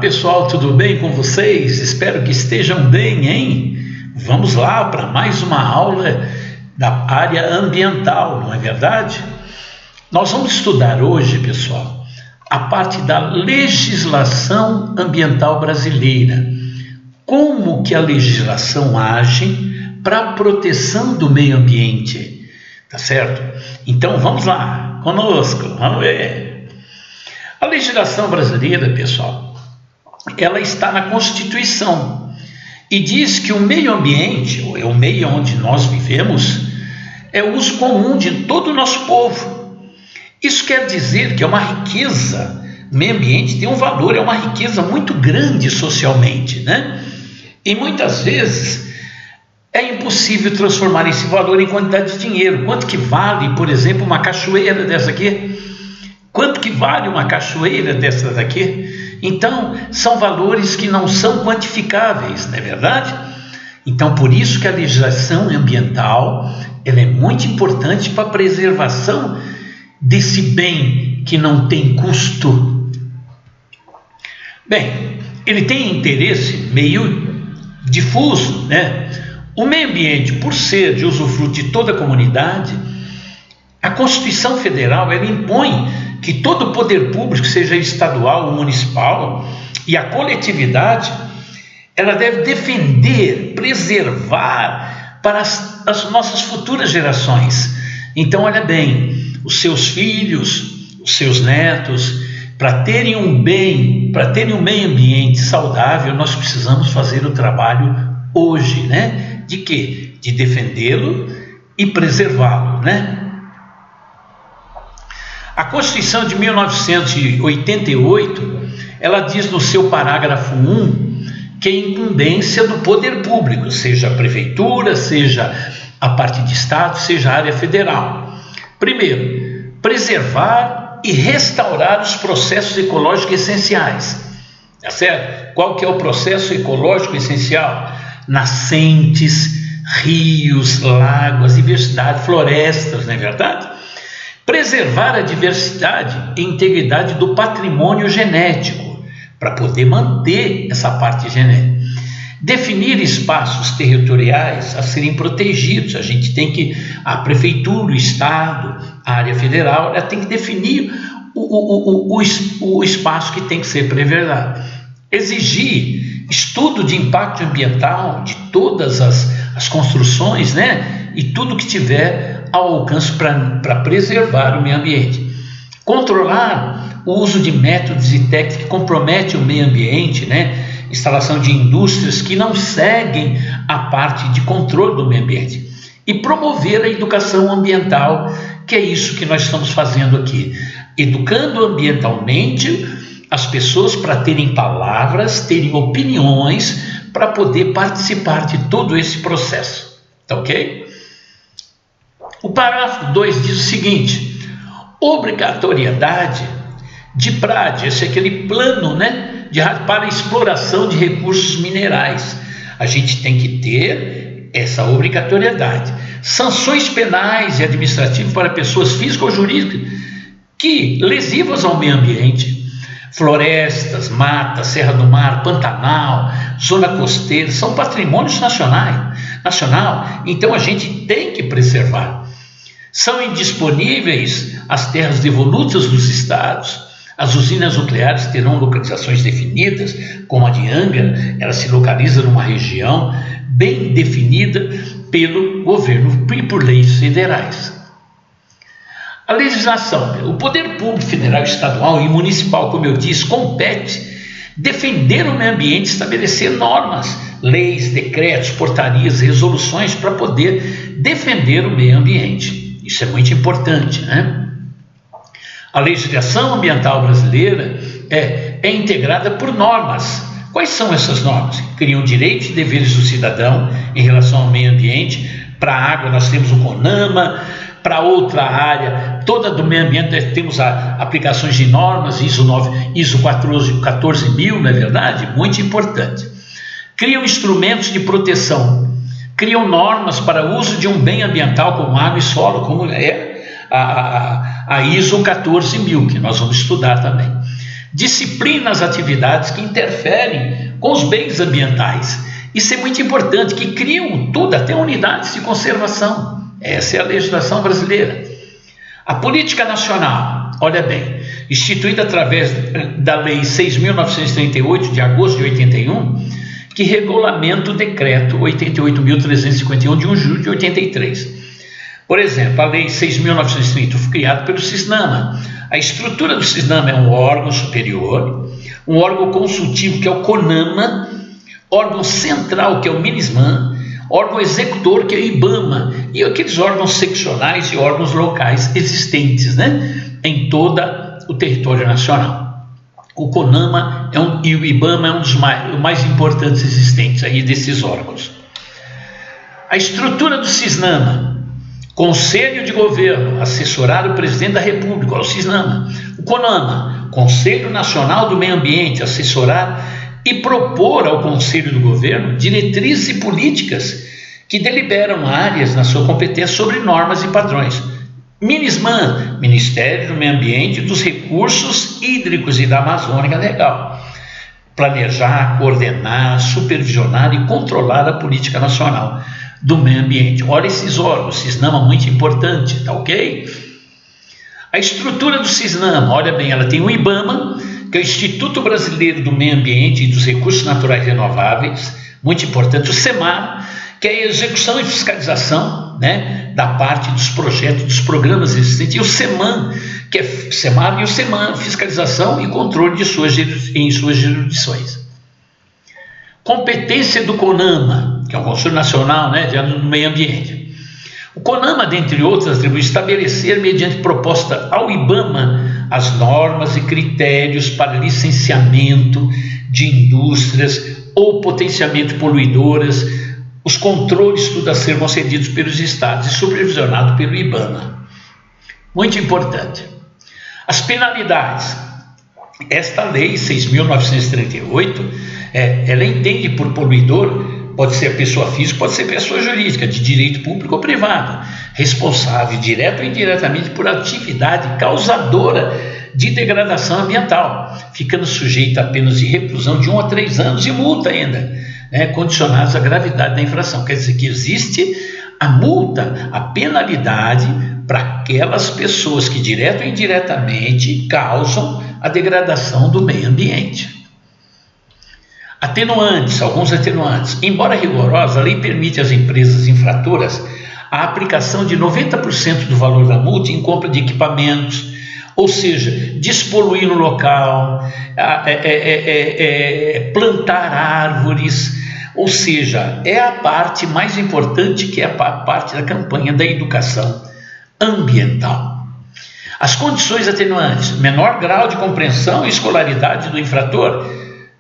pessoal, tudo bem com vocês? Espero que estejam bem, hein? Vamos lá para mais uma aula da área ambiental, não é verdade? Nós vamos estudar hoje, pessoal, a parte da legislação ambiental brasileira. Como que a legislação age para a proteção do meio ambiente, tá certo? Então vamos lá, conosco, vamos ver. A legislação brasileira, pessoal, ela está na Constituição e diz que o meio ambiente, ou é o meio onde nós vivemos, é o uso comum de todo o nosso povo. Isso quer dizer que é uma riqueza, o meio ambiente tem um valor, é uma riqueza muito grande socialmente, né? E muitas vezes é impossível transformar esse valor em quantidade de dinheiro. Quanto que vale, por exemplo, uma cachoeira dessa aqui? Quanto que vale uma cachoeira dessa daqui? Então, são valores que não são quantificáveis, não é verdade? Então, por isso que a legislação ambiental ela é muito importante para a preservação desse bem que não tem custo. Bem, ele tem interesse meio difuso, né? O meio ambiente, por ser de usufruto de toda a comunidade, a Constituição Federal ela impõe que todo o poder público, seja estadual ou municipal, e a coletividade, ela deve defender, preservar para as nossas futuras gerações. Então, olha bem, os seus filhos, os seus netos, para terem um bem, para terem um meio ambiente saudável, nós precisamos fazer o trabalho hoje, né? De quê? De defendê-lo e preservá-lo, né? A Constituição de 1988, ela diz no seu parágrafo 1 que é incumbência do poder público, seja a prefeitura, seja a parte de Estado, seja a área federal. Primeiro, preservar e restaurar os processos ecológicos essenciais. Tá certo? Qual que é o processo ecológico essencial? Nascentes, rios, lagos, diversidade, florestas, não é verdade? Preservar a diversidade e integridade do patrimônio genético, para poder manter essa parte genética. Definir espaços territoriais a serem protegidos. A gente tem que, a prefeitura, o Estado, a área federal, ela tem que definir o espaço que tem que ser preservado. Exigir estudo de impacto ambiental de todas as construções, né? E tudo que tiver ao alcance para preservar o meio ambiente. Controlar o uso de métodos e técnicas que comprometem o meio ambiente, né? Instalação de indústrias que não seguem a parte de controle do meio ambiente. E promover a educação ambiental, que é isso que nós estamos fazendo aqui. Educando ambientalmente as pessoas para terem palavras, terem opiniões, para poder participar de todo esse processo. Tá ok? O parágrafo 2 diz o seguinte: obrigatoriedade de PRAD, esse é aquele plano, né? Para a exploração de recursos minerais. A gente tem que ter essa obrigatoriedade. Sanções penais e administrativas para pessoas físicas ou jurídicas que lesivas ao meio ambiente. Florestas, matas, Serra do Mar, Pantanal, zona costeira, são patrimônios nacional. Então a gente tem que preservar. São indisponíveis as terras devolutas dos estados. As usinas nucleares terão localizações definidas, como a de Angra, ela se localiza numa região bem definida pelo governo e por leis federais. A legislação, o poder público federal, estadual e municipal, como eu disse, compete defender o meio ambiente, estabelecer normas, leis, decretos, portarias, resoluções para poder defender o meio ambiente. Isso é muito importante, né? A legislação ambiental brasileira é integrada por normas. Quais são essas normas? Criam direitos e deveres do cidadão em relação ao meio ambiente. Para a água nós temos o CONAMA, para outra área, toda do meio ambiente temos aplicações de normas, ISO 14000, não é verdade? Muito importante. Criam instrumentos de proteção, criam normas para o uso de um bem ambiental como água e solo, como é a ISO 14000, que nós vamos estudar também. disciplina as atividades que interferem com os bens ambientais. Isso é muito importante, que criam tudo, até unidades de conservação. Essa é a legislação brasileira. A política nacional, olha bem, instituída através da Lei 6.938, de agosto de 81, que regulamenta o decreto 88.351, de 1 de julho de 83. Por exemplo, a Lei 6.930 foi criada pelo CISNAMA. A estrutura do CISNAMA é um órgão superior, um órgão consultivo, que é o CONAMA, órgão central, que é o MINISMAN, órgão executor, que é o IBAMA, e aqueles órgãos seccionais e órgãos locais existentes, né, em todo o território nacional. O CONAMA e o IBAMA é um dos mais importantes existentes aí desses órgãos. A estrutura do CISNAMA: Conselho de Governo, assessorar o Presidente da República, o CISNAMA. O CONAMA, Conselho Nacional do Meio Ambiente, assessorar e propor ao Conselho do Governo diretrizes e políticas que deliberam áreas na sua competência sobre normas e padrões. MINISMAN, Ministério do Meio Ambiente e dos Recursos Hídricos e da Amazônia Legal. Planejar, coordenar, supervisionar e controlar a política nacional do meio ambiente. Olha esses órgãos, CISNAMA, muito importante, tá ok? A estrutura do CISNAMA, olha bem, ela tem o IBAMA, que é o Instituto Brasileiro do Meio Ambiente e dos Recursos Naturais Renováveis, muito importante. O SEMAR, que é a execução e fiscalização, né, da parte dos projetos, dos programas existentes. E o SEMAN, que é SEMAR e o SEMAN, fiscalização e controle em suas jurisdições. Competência do CONAMA, que é o Conselho Nacional, né, do Meio Ambiente. O CONAMA, dentre outras, atribui estabelecer, mediante proposta ao IBAMA, as normas e critérios para licenciamento de indústrias ou potencialmente poluidoras, os controles tudo a ser concedidos pelos estados e supervisionado pelo IBAMA. Muito importante. As penalidades. Esta lei 6.938, ela entende por poluidor, pode ser pessoa física, pode ser pessoa jurídica, de direito público ou privado, responsável direto ou indiretamente por atividade causadora de degradação ambiental, ficando sujeita apenas de reclusão de 1 a 3 anos e multa ainda, né, condicionados à gravidade da infração. Quer dizer que existe a multa, a penalidade para aquelas pessoas que direto ou indiretamente causam a degradação do meio ambiente. Atenuantes, alguns atenuantes. Embora rigorosa, a lei permite às empresas infratoras a aplicação de 90% do valor da multa em compra de equipamentos, ou seja, despoluir no local, plantar árvores, ou seja, é a parte mais importante, que é a parte da campanha da educação ambiental. As condições atenuantes: menor grau de compreensão e escolaridade do infrator,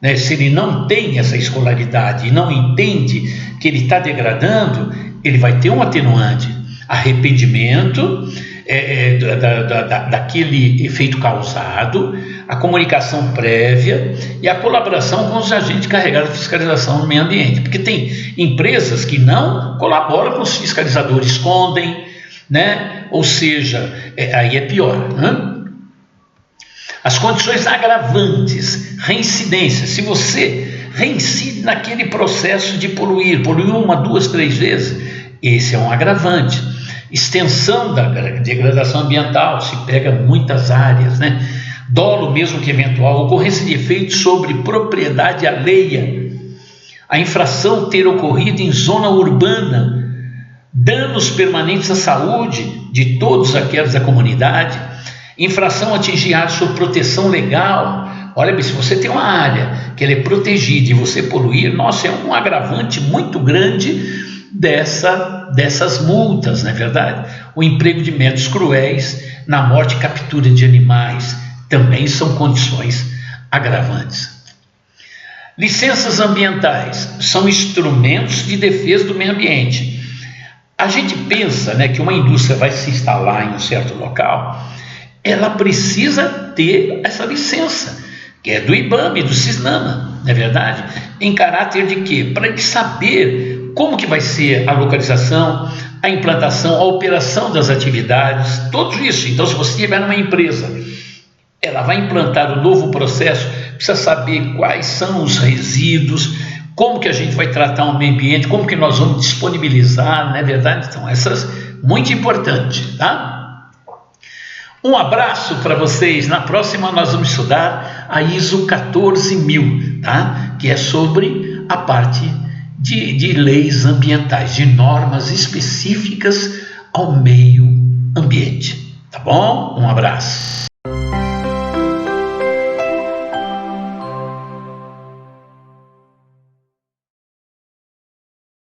né? Se ele não tem essa escolaridade e não entende que ele está degradando, ele vai ter um atenuante: arrependimento daquele efeito causado, a comunicação prévia e a colaboração com os agentes carregados de fiscalização no meio ambiente, porque tem empresas que não colaboram com os fiscalizadores, escondem, né? Ou seja, aí é pior, né? As condições agravantes: reincidência. Se você reincide naquele processo de poluir 1, 2, 3 vezes, esse é um agravante. Extensão da degradação ambiental, se pega muitas áreas, né? Dolo, mesmo que eventual, ocorrência de efeitos sobre propriedade alheia, a infração ter ocorrido em zona urbana, danos permanentes à saúde de todos aqueles da comunidade, infração atingir área sob proteção legal. Olha bem, se você tem uma área que ela é protegida e você poluir, nossa, é um agravante muito grande dessas multas, não é verdade? O emprego de métodos cruéis na morte e captura de animais também são condições agravantes. Licenças ambientais são instrumentos de defesa do meio ambiente. A gente pensa, né, que uma indústria vai se instalar em um certo local, ela precisa ter essa licença, que é do IBAMA e do CISNAMA, não é verdade? Em caráter de quê? Para ele saber como que vai ser a localização, a implantação, a operação das atividades, tudo isso. Então, se você tiver numa empresa ela vai implantar o novo processo, precisa saber quais são os resíduos, como que a gente vai tratar o meio ambiente, como que nós vamos disponibilizar, não é verdade? Então, essas, muito importante, tá? Um abraço para vocês. Na próxima nós vamos estudar a ISO 14000, tá? Que é sobre a parte de leis ambientais, de normas específicas ao meio ambiente, tá bom? Um abraço.